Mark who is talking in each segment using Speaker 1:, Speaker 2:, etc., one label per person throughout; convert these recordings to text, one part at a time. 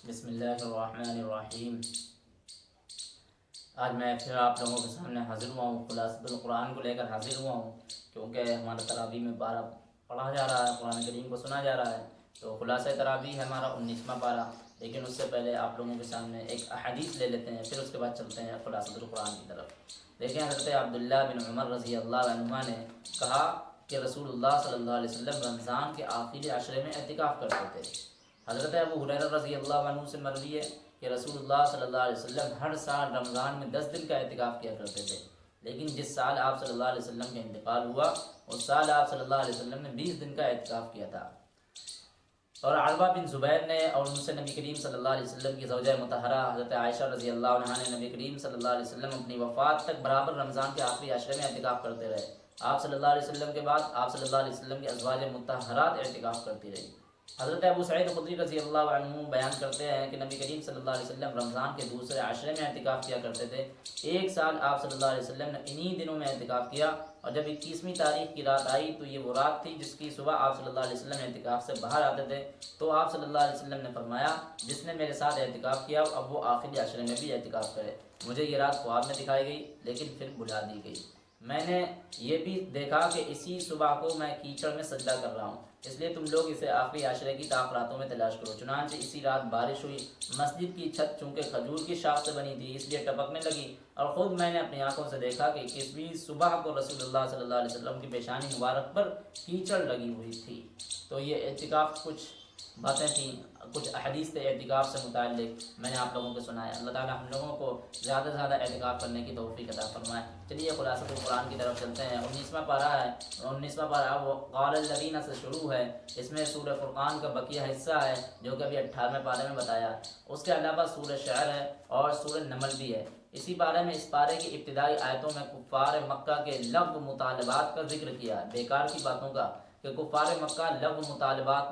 Speaker 1: بسم اللہ الرحمن الرحیم۔ آج میں پھر آپ لوگوں کے سامنے حاضر ہوا ہوں، خلاصۃ القرآن کو لے کر حاضر ہوا ہوں، کیونکہ ہمارا تراویح میں پارہ پڑھا جا رہا ہے، قرآن کریم کو سنا جا رہا ہے۔ تو خلاصہ تراویح ہے ہمارا 19واں پارہ، لیکن اس سے پہلے آپ لوگوں کے سامنے ایک احادیث لے لیتے ہیں، پھر اس کے بعد چلتے ہیں خلاصۃ القرآن کی طرف۔ دیکھیں، حضرت عبداللہ بن عمر رضی اللہ عنہما نے کہا کہ رسول اللہ صلی اللہ علیہ وسلم رمضان کے آخری عشرے میں اعتکاف کرتے تھے۔ حضرت ابو ہریرہ رضی اللہ عنہ سے مروی ہے کہ رسول اللہ صلی اللہ علیہ وسلم ہر سال رمضان میں 10 دن کا اعتکاف کیا کرتے تھے، لیکن جس سال آپ صلی اللہ علیہ وسلم کا انتقال ہوا اس سال آپ صلی اللہ علیہ وسلم نے 20 دن کا اعتکاف کیا تھا۔ اور عروہ بن زبیر نے اور ان سے نبی کریم صلی اللہ علیہ وسلم کی زوجہ مطہرہ حضرت عائشہ رضی اللہ عنہا نے نبی کریم صلی اللہ علیہ وسلم اپنی وفات تک برابر رمضان کے آخری عشرے میں اعتکاف کرتے رہے۔ آپ صلی اللہ علیہ وسلم کے بعد آپ صلی اللہ علیہ وسلم کی ازواج مطہرات اعتکاف کرتی رہی۔ حضرت ابو سعید خدری رضی اللہ عنہ بیان کرتے ہیں کہ نبی کریم صلی اللہ علیہ وسلم رمضان کے دوسرے عشرے میں اعتکاف کیا کرتے تھے۔ ایک سال آپ صلی اللہ علیہ وسلم نے انہی دنوں میں اعتکاف کیا، اور جب 21ویں تاریخ کی رات آئی تو یہ وہ رات تھی جس کی صبح آپ صلی اللہ علیہ وسلم اعتکاف سے باہر آتے تھے۔ تو آپ صلی اللہ علیہ وسلم نے فرمایا، جس نے میرے ساتھ اعتکاف کیا اب وہ آخری عشرے میں بھی اعتکاف کرے۔ مجھے یہ رات خواب میں دکھائی گئی، لیکن پھر بھلا دی گئی۔ میں نے یہ بھی دیکھا کہ اسی صبح کو میں کیچڑ میں سجدہ کر رہا ہوں، اس لیے تم لوگ اسے آخری عشرے کی طاق راتوں میں تلاش کرو۔ چنانچہ اسی رات بارش ہوئی، مسجد کی چھت چونکہ کھجور کی شاخ سے بنی تھی اس لیے ٹپکنے لگی، اور خود میں نے اپنی آنکھوں سے دیکھا کہ 21ویں صبح کو رسول اللہ صلی اللہ علیہ وسلم کی پیشانی مبارک پر کیچڑ لگی ہوئی تھی۔ تو یہ اعتکاف کچھ باتیں تھیں، کچھ احادیث تھے اعتکاف سے متعلق، میں نے آپ لوگوں کو سنایا۔ اللہ تعالیٰ ہم لوگوں کو زیادہ سے زیادہ اعتکاف کرنے کی توفیق عطا فرمائے۔ چلیے خلاصۃ القرآن کی طرف چلتے ہیں۔ 19واں پارہ ہے، 19واں پارہ وہ قال الذین سے شروع ہے۔ اس میں سورہ فرقان کا بقیہ حصہ ہے جو کہ ابھی 18ویں پارے میں بتایا۔ اس کے علاوہ سورہ شعر ہے اور سورہ نمل بھی ہے۔ اسی بارے میں اس پارے کی ابتدائی آیتوں میں کفار مکہ کے لغو مطالبات کا ذکر کیا، بیکار کی باتوں کا، کہ کفار مکہ لغو مطالبات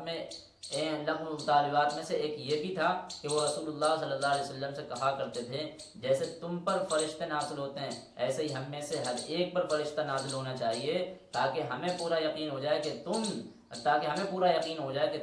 Speaker 1: میں سے ایک یہ بھی تھا کہ وہ رسول اللہ صلی اللہ علیہ وسلم سے کہا کرتے تھے، جیسے تم پر فرشتے نازل ہوتے ہیں ایسے ہی ہم میں سے ہر ایک پر فرشتہ نازل ہونا چاہیے، تاکہ ہمیں پورا یقین ہو جائے کہ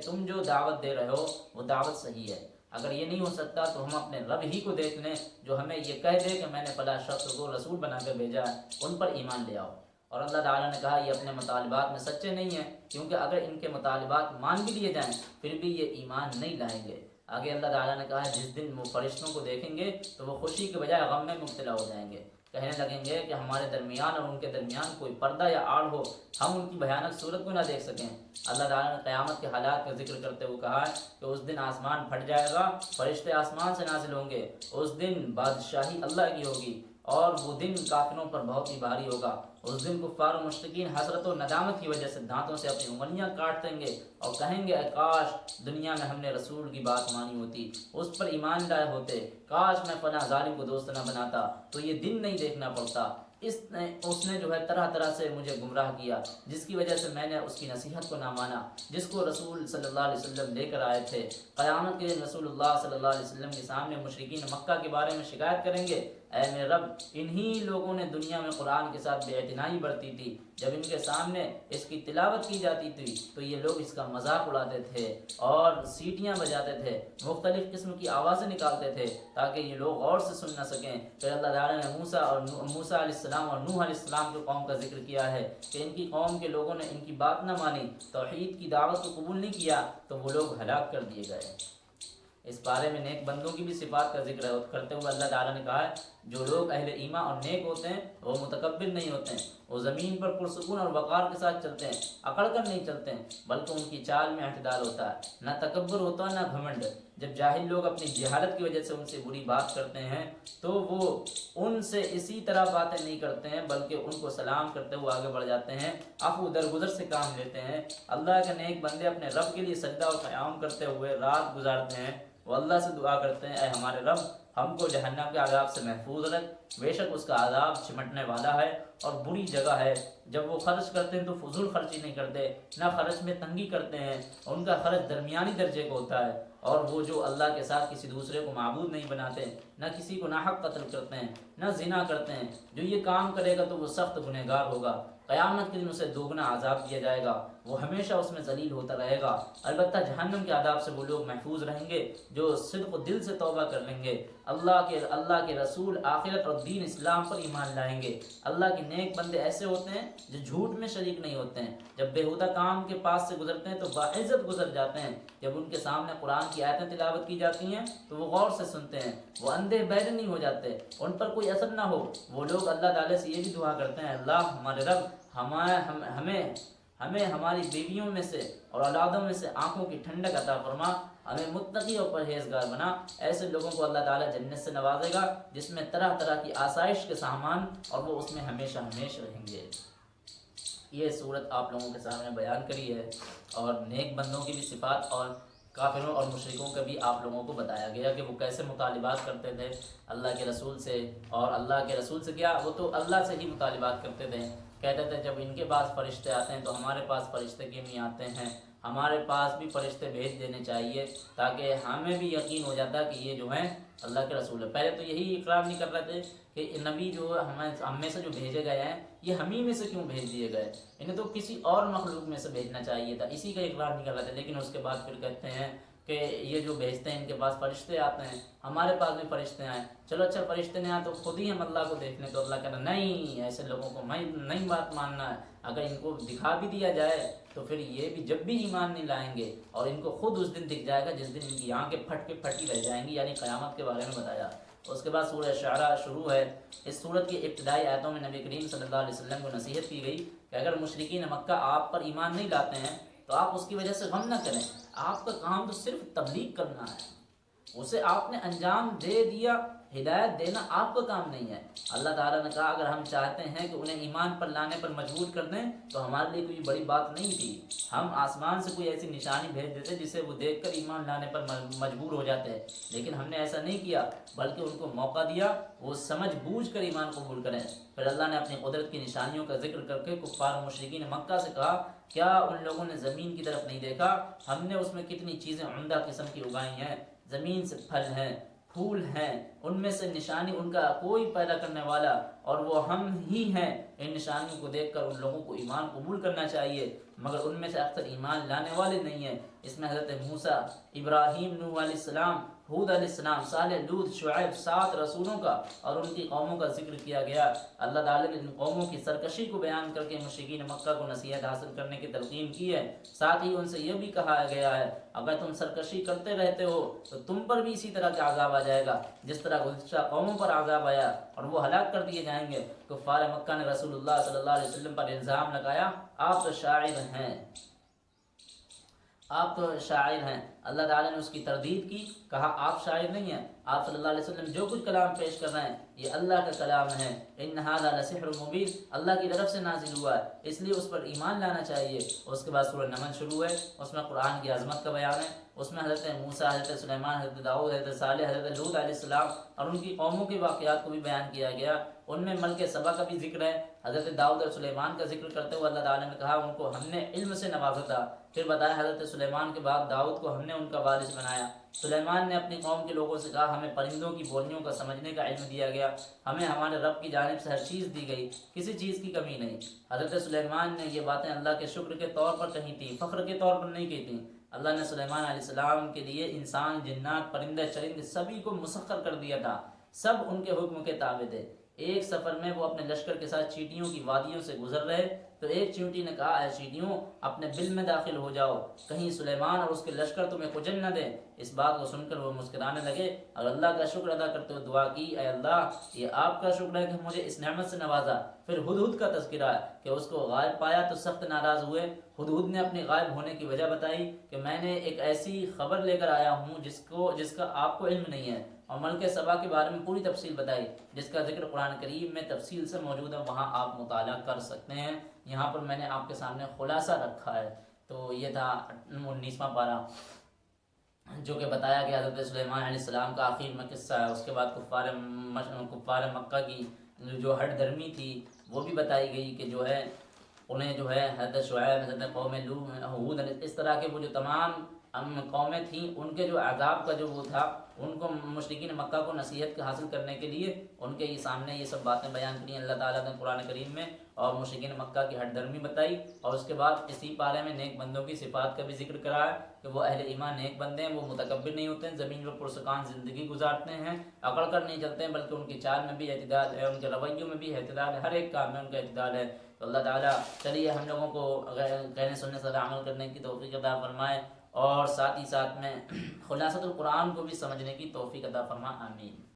Speaker 1: تم جو دعوت دے رہے ہو وہ دعوت صحیح ہے۔ اگر یہ نہیں ہو سکتا تو ہم اپنے رب ہی کو دیکھ لیں جو ہمیں یہ کہہ دے کہ میں نے فلاں شخص کو رسول بنا کر بھیجا ہے، ان پر ایمان لے آؤ۔ اور اللہ تعالیٰ نے کہا یہ اپنے مطالبات میں سچے نہیں ہیں، کیونکہ اگر ان کے مطالبات مان بھی لیے جائیں پھر بھی یہ ایمان نہیں لائیں گے۔ آگے اللہ تعالیٰ نے کہا جس دن وہ فرشتوں کو دیکھیں گے تو وہ خوشی کے بجائے غم میں مبتلا ہو جائیں گے، کہنے لگیں گے کہ ہمارے درمیان اور ان کے درمیان کوئی پردہ یا آڑ ہو، ہم ان کی بھیانک صورت کو نہ دیکھ سکیں۔ اللہ تعالیٰ نے قیامت کے حالات کا ذکر کرتے ہوئے کہا کہ اس دن آسمان پھٹ جائے گا، فرشتے آسمان سے نازل ہوں گے، اس دن بادشاہی اللہ کی ہوگی، اور وہ دن کافروں پر بہت ہی بھاری ہوگا۔ اس دن کفار و مشرکین حسرت و ندامت کی وجہ سے دانتوں سے اپنی انگلیاں کاٹ دیں گے اور کہیں گے اے کاش دنیا میں ہم نے رسول کی بات مانی ہوتی، اس پر ایمان لائے ہوتے، کاش میں فلاں ظالم کو دوست نہ بناتا تو یہ دن نہیں دیکھنا پڑتا۔ اس نے جو ہے طرح طرح سے مجھے گمراہ کیا، جس کی وجہ سے میں نے اس کی نصیحت کو نہ مانا جس کو رسول صلی اللہ علیہ وسلم لے کر آئے تھے۔ قیامت کے دن رسول اللہ صلی اللہ علیہ وسلم کے سامنے مشرکین مکہ کے بارے میں شکایت کریں گے، اے میرے رب انہی لوگوں نے دنیا میں قرآن کے ساتھ بے اعتنائی برتی تھی، جب ان کے سامنے اس کی تلاوت کی جاتی تھی تو یہ لوگ اس کا مذاق اڑاتے تھے اور سیٹیاں بجاتے تھے، مختلف قسم کی آوازیں نکالتے تھے تاکہ یہ لوگ غور سے سن نہ سکیں۔ پھر اللہ تعالیٰ نے موسیٰ علیہ السلام اور نوح علیہ السلام کی قوم کا ذکر کیا ہے کہ ان کی قوم کے لوگوں نے ان کی بات نہ مانی، توحید کی دعوت کو قبول نہیں کیا تو وہ لوگ ہلاک کر دیے گئے۔ اس بارے میں نیک بندوں کی بھی صفات کا ذکر کرتے ہوئے اللہ تعالیٰ نے کہا ہے جو لوگ اہل ایمان اور نیک ہوتے ہیں وہ متکبر نہیں ہوتے ہیں، وہ زمین پر پرسکون اور وقار کے ساتھ چلتے ہیں، اکڑ کر نہیں چلتے ہیں، بلکہ ان کی چال میں اعتدال ہوتا ہے، نہ تکبر ہوتا نہ گھمنڈ۔ جب جاہل لوگ اپنی جہالت کی وجہ سے ان سے بری بات کرتے ہیں تو وہ ان سے اسی طرح باتیں نہیں کرتے ہیں بلکہ ان کو سلام کرتے ہوئے آگے بڑھ جاتے ہیں، عفو درگزر سے کام لیتے ہیں۔ اللہ کے نیک بندے اپنے رب کے لیے سجدہ و قیام کرتے ہوئے رات گزارتے ہیں، وہ اللہ سے دعا کرتے ہیں اے ہمارے رب ہم کو جہنم کے عذاب سے محفوظ رکھ، بے شک اس کا عذاب چمٹنے والا ہے اور بری جگہ ہے۔ جب وہ خرچ کرتے ہیں تو فضول خرچی نہیں کرتے، نہ خرچ میں تنگی کرتے ہیں، ان کا خرچ درمیانی درجے کا ہوتا ہے، اور وہ جو اللہ کے ساتھ کسی دوسرے کو معبود نہیں بناتے، نہ کسی کو ناحق قتل کرتے ہیں، نہ زنا کرتے ہیں، جو یہ کام کرے گا تو وہ سخت گنہگار ہوگا۔ قیامت کے دن اسے دوگنا عذاب دیا جائے گا، وہ ہمیشہ اس میں ذلیل ہوتا رہے گا۔ البتہ جہنم کے عذاب سے وہ لوگ محفوظ رہیں گے جو صدق و دل سے توبہ کر لیں گے، اللہ کے رسول، آخرت اور دین اسلام پر ایمان لائیں گے۔ اللہ کے نیک بندے ایسے ہوتے ہیں جو جھوٹ میں شریک نہیں ہوتے ہیں، جب بیہودہ کام کے پاس سے گزرتے ہیں تو باعزت گزر جاتے ہیں، جب ان کے سامنے قرآن کی آیتیں تلاوت کی جاتی ہیں تو وہ غور سے سنتے ہیں، وہ اندھے بہرے نہیں ہو جاتے، ان پر کوئی اثر نہ ہو۔ وہ لوگ اللہ تعالیٰ سے یہ بھی دعا کرتے ہیں، اللہ ہمارے رب ہمیں ہماری بیویوں میں سے اور اولادوں میں سے آنکھوں کی ٹھنڈک عطا فرما، ہمیں متقی اور پرہیزگار بنا۔ ایسے لوگوں کو اللہ تعالیٰ جنت سے نوازے گا جس میں طرح طرح کی آسائش کے سامان، اور وہ اس میں ہمیشہ ہمیشہ رہیں گے۔ یہ صورت آپ لوگوں کے سامنے بیان کری ہے، اور نیک بندوں کی بھی صفات اور کافروں اور مشرکوں کا بھی آپ لوگوں کو بتایا گیا کہ وہ کیسے مطالبات کرتے تھے اللہ کے رسول سے، اور اللہ کے رسول سے کیا، وہ تو اللہ سے ہی مطالبات کرتے تھے، کہتے تھے جب ان کے پاس فرشتے آتے ہیں تو ہمارے پاس فرشتے کیوں نہیں آتے ہیں، ہمارے پاس بھی فرشتے بھیج دینے چاہیے تاکہ ہمیں بھی یقین ہو جاتا کہ یہ جو ہیں اللہ کے رسول ہے۔ پہلے تو یہی اقرار نہیں کر رہے تھے کہ نبی جو ہم میں سے جو بھیجے گئے ہیں یہ ہم ہی میں سے کیوں بھیج دیے گئے، انہیں تو کسی اور مخلوق میں سے بھیجنا چاہیے تھا، اسی کا اقرار نہیں کر رہے تھے۔ لیکن اس کے بعد پھر کہتے ہیں کہ یہ جو بھیجتے ہیں ان کے پاس فرشتے آتے ہیں، ہمارے پاس بھی فرشتے آئیں، چلو اچھا فرشتے نہیں آئے تو خود ہی ہم اللہ کو دیکھ لیں، تو اللہ کہتا نہیں، ایسے لوگوں کو نہیں بات ماننا ہے، اگر ان کو دکھا بھی دیا جائے تو پھر یہ بھی جب بھی ایمان نہیں لائیں گے، اور ان کو خود اس دن دکھ جائے گا جس دن ان کی آنکھیں پھٹ کے پھٹی رہ جائیں گی، یعنی قیامت کے بارے میں بتایا۔ اس کے بعد سورہ شعراء شروع ہے۔ اس سورت کی ابتدائی آیتوں میں نبی کریم صلی اللہ علیہ وسلم کو نصیحت کی گئی کہ اگر مشرکین مکہ آپ پر ایمان نہیں لاتے ہیں تو آپ اس کی وجہ سے غم نہ کریں، آپ کا کام تو صرف تبلیغ کرنا ہے، اسے آپ نے انجام دے دیا، ہدایت دینا آپ کا کام نہیں ہے۔ اللہ تعالیٰ نے کہا اگر ہم چاہتے ہیں کہ انہیں ایمان پر لانے پر مجبور کر دیں تو ہمارے لیے کوئی بڑی بات نہیں تھی، ہم آسمان سے کوئی ایسی نشانی بھیج دیتے جسے وہ دیکھ کر ایمان لانے پر مجبور ہو جاتے، لیکن ہم نے ایسا نہیں کیا، بلکہ ان کو موقع دیا وہ سمجھ بوجھ کر ایمان قبول کریں۔ پھر اللہ نے اپنی قدرت کی نشانیوں کا ذکر کر کے کفار و مشرکین مکہ سے کہا کیا ان لوگوں نے زمین کی طرف نہیں دیکھا، ہم نے اس میں کتنی چیزیں عمدہ قسم کی اگائی ہیں، زمین سے پھل ہیں، پھول ہیں، ان میں سے نشانی ان کا کوئی پیدا کرنے والا اور وہ ہم ہی ہیں، ان نشانیوں کو دیکھ کر ان لوگوں کو ایمان قبول کرنا چاہیے، مگر ان میں سے اکثر ایمان لانے والے نہیں ہیں۔ اس میں حضرت موسیٰ، ابراہیم، نوح علیہ السلام، ہود علیہ السلام، صالح، لوط، شعیب، 7 رسولوں کا اور ان کی قوموں کا ذکر کیا گیا۔ اللہ تعالیٰ نے ان قوموں کی سرکشی کو بیان کر کے مشرکین مکہ کو نصیحت حاصل کرنے کی تلقین کی ہے، ساتھ ہی ان سے یہ بھی کہا گیا ہے اگر تم سرکشی کرتے رہتے ہو تو تم پر بھی اسی طرح کا عذاب آ جائے گا جس طرح گزشتہ قوموں پر عذاب آیا، اور وہ ہلاک کر دیے جائیں گے۔ کفار مکہ نے رسول اللہ صلی اللہ علیہ وسلم پر الزام لگایا آپ تو شاعر ہیں، آپ تو شاعر ہیں۔ اللہ تعالیٰ نے اس کی تردید کی، کہا آپ شاعر نہیں ہیں، آپ صلی اللہ علیہ وسلم جو کچھ کلام پیش کر رہے ہیں یہ اللہ کا کلام ہے، ان ھذا لسحر مبین، اللہ کی طرف سے نازل ہوا ہے، اس لیے اس پر ایمان لانا چاہیے۔ اس کے بعد سورہ نمل شروع ہے، اس میں قرآن کی عظمت کا بیان ہے، اس میں حضرت موسیٰ، حضرت سلیمان، حضرت داؤد، حضرت صالح، حضرت لوط علیہ السلام اور ان کی قوموں کے واقعات کو بھی بیان کیا گیا، ان میں ملک سبا کا بھی ذکر ہے۔ حضرت داؤد اور سلیمان کا ذکر کرتے ہوئے اللہ تعالیٰ نے کہا ان کو ہم نے علم سے نوازا تھا، پھر بتایا حضرت سلیمان کے بعد داؤد کو ہم نے ان کا وارث بنایا۔ سلیمان نے اپنی قوم کے لوگوں سے کہا ہمیں پرندوں کی بولیوں کا سمجھنے کا علم دیا گیا، ہمیں ہمارے رب کی جانب سے ہر چیز دی گئی، کسی چیز کی کمی نہیں۔ حضرت سلیمان نے یہ باتیں اللہ کے شکر کے طور پر کہی تھیں، فخر کے طور پر نہیں کی تھیں۔ اللہ نے سلیمان علیہ السلام کے لیے انسان، جنات، پرندے، چرندے سبھی کو مسخر کر دیا تھا، سب ان کے حکم کے تابع تھے۔ ایک سفر میں وہ اپنے لشکر کے ساتھ چیٹیوں کی وادیوں سے گزر رہے تو ایک چیونٹی نے کہا اے چیٹیوں اپنے بل میں داخل ہو جاؤ، کہیں سلیمان اور اس کے لشکر تمہیں کچل نہ دے۔ اس بات کو سن کر وہ مسکرانے لگے اور اللہ کا شکر ادا کرتے ہوئے دعا کی اے اللہ یہ آپ کا شکر ہے کہ مجھے اس نعمت سے نوازا۔ پھر ہدہد کا تذکرہ ہے کہ اس کو غائب پایا تو سخت ناراض ہوئے۔ ہدہد نے اپنے غائب ہونے کی وجہ بتائی کہ میں نے ایک ایسی خبر لے کر آیا ہوں جس کا آپ کو علم نہیں ہے، اور ملک سبا کے بارے میں پوری تفصیل بتائی جس کا ذکر قرآن کریم میں تفصیل سے موجود ہے، وہاں آپ مطالعہ کر سکتے ہیں۔ یہاں پر میں نے آپ کے سامنے خلاصہ رکھا ہے۔ تو یہ تھا 19واں پارہ جو کہ بتایا گیا حضرت سلیمان علیہ السلام کا آخر میں قصہ ہے۔ اس کے بعد کفار مکہ کی جو ہٹ درمی تھی وہ بھی بتائی گئی کہ جو ہے انہیں جو ہے حضرت شعیب، حضرت قوم ہود، اس طرح کے وہ جو تمام قومیں تھیں ان کے جو عذاب کا جو وہ تھا، ان کو مشرکین مکہ کو نصیحت حاصل کرنے کے لیے ان کے سامنے یہ سب باتیں بیان کی اللہ تعالیٰ نے قرآن کریم میں۔ اور مشرکین مکہ کی ہٹ درمی بتائی، اور اس کے بعد اسی پارے میں نیک بندوں کی صفات کا بھی ذکر کرایا کہ وہ اہل ایمان نیک بندے ہیں، وہ متکبر نہیں ہوتے ہیں، زمین پر پرسکان زندگی گزارتے ہیں، اکڑ کر نہیں چلتے ہیں، بلکہ ان کی چال میں بھی اعتدال ہے، ان کے رویوں میں بھی اعتدال ہے، ہر ایک کام میں ان کا اعتدال ہے۔ تو اللہ تعالیٰ چلیے ہم لوگوں کو کہنے سننے سے عمل کرنے کی توفیق عطا فرمائے، اور ساتھ ہی ساتھ میں خلاصۃ القرآن کو بھی سمجھنے کی توفیق عطا فرمائے، آمین۔